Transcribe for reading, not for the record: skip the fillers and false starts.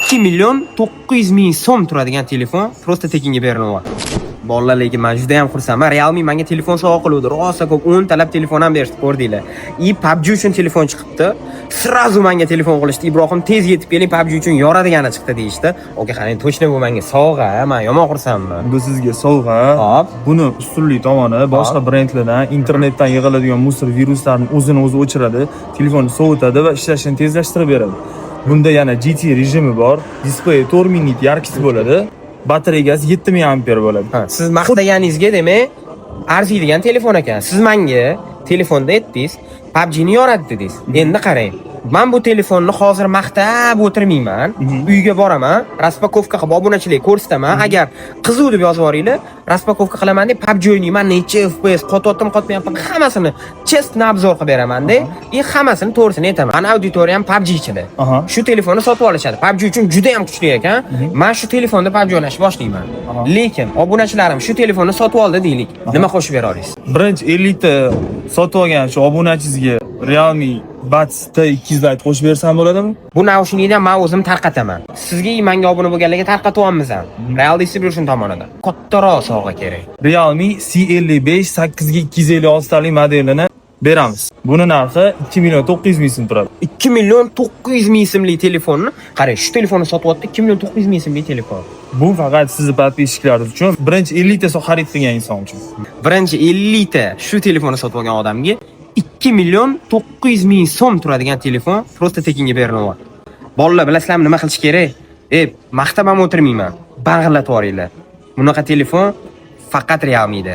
2 million 900 ming so'm turadigan telefon prosta tekinga berilyapti. Bolalar, lekin men juda ham xursandman. Realme menga telefon sovg'a qiluvdi. Rosa ko'p 10 talab telefon ham berishdi, ko'rdinglar. PUBG uchun telefon chiqibdi. Srazu menga telefon qilishdi. Ibrohim tez yetib keling, PUBG uchun yoradigani chiqdi deyishdi. Oka, qarang, точно bu menga sovg'a. Men yomon xursandman. Bu sizga sovg'a. Hop. Buni ustunli tomoni boshqa brendlardan internetdan yig'iladigan musor viruslarni o'zini o'zi o'chiradi, telefonni sovutadi va ishlashini tezlashtirib beradi. Bunda yana GT rejimi bor, displey 4000 nit yarkisi bo'ladi. Batareyasi 7000 amper bo'ladi. Siz maqtaganingizga demak, arziydigan telefon ekan. Siz menga telefonda aytdingiz, PUBG ni yoradi dedingiz. Endi qarang. Men bu telefonni hozir maqtab o'tirmayman. Uyga boraman, raspakovka qilib obunachilik ko'rsataman. Agar qiziq deb yozib yuboringlar, raspakovka qilaman deb PUBG o'ynayman, necha FPS qotyaptim, qotmayaptim, hammasini chestni obzor qilib beraman-da. Hammasini to'g'risini aytaman. Mana auditoriyam PUBG ichida. Shu telefonni sotib olishadi. PUBG uchun juda ham kuchli ekan. Men shu telefonda PUBG o'ynashni boshlayman. Lekin obunachilarim shu telefonni sotib oldi deylik. Nima qo'shib bera olasiz? Birinchi 50 ta sotib olgan shu obunachingizga Realme Buds T200 Lite qo'shib bersam bo'ladimi? Bu naushnikni ham men o'zim tarqataman. Sizga menga obuna bo'lganlarga tarqatyapmiz ham. Real Distribution tomonidan. Kattaroq sovg'a kerak. Realme C55 8256 talik modelini beramiz. Buni narxi 2 million 900 ming so'm turadi. 2 million 900 ming so'mlik telefonni, qarang, shu telefonni sotyapti 2 million 900 ming so'mlik telefon. Bu faqat sizni podpисчиklaringiz uchun, birinchi 50 ta xarid qilgan inson uchun. Birinchi 50 ta shu telefonni sotib olgan odamga 2 million 900 ming so'm turadigan telefon prosta tekinga berilyapti. Bolalar, bilasizlarmi nima qilish kerak? Maqtab ham o'tirmayman. Bang'irlatib yuboringlar. Bunaqa telefon faqat Realme'da.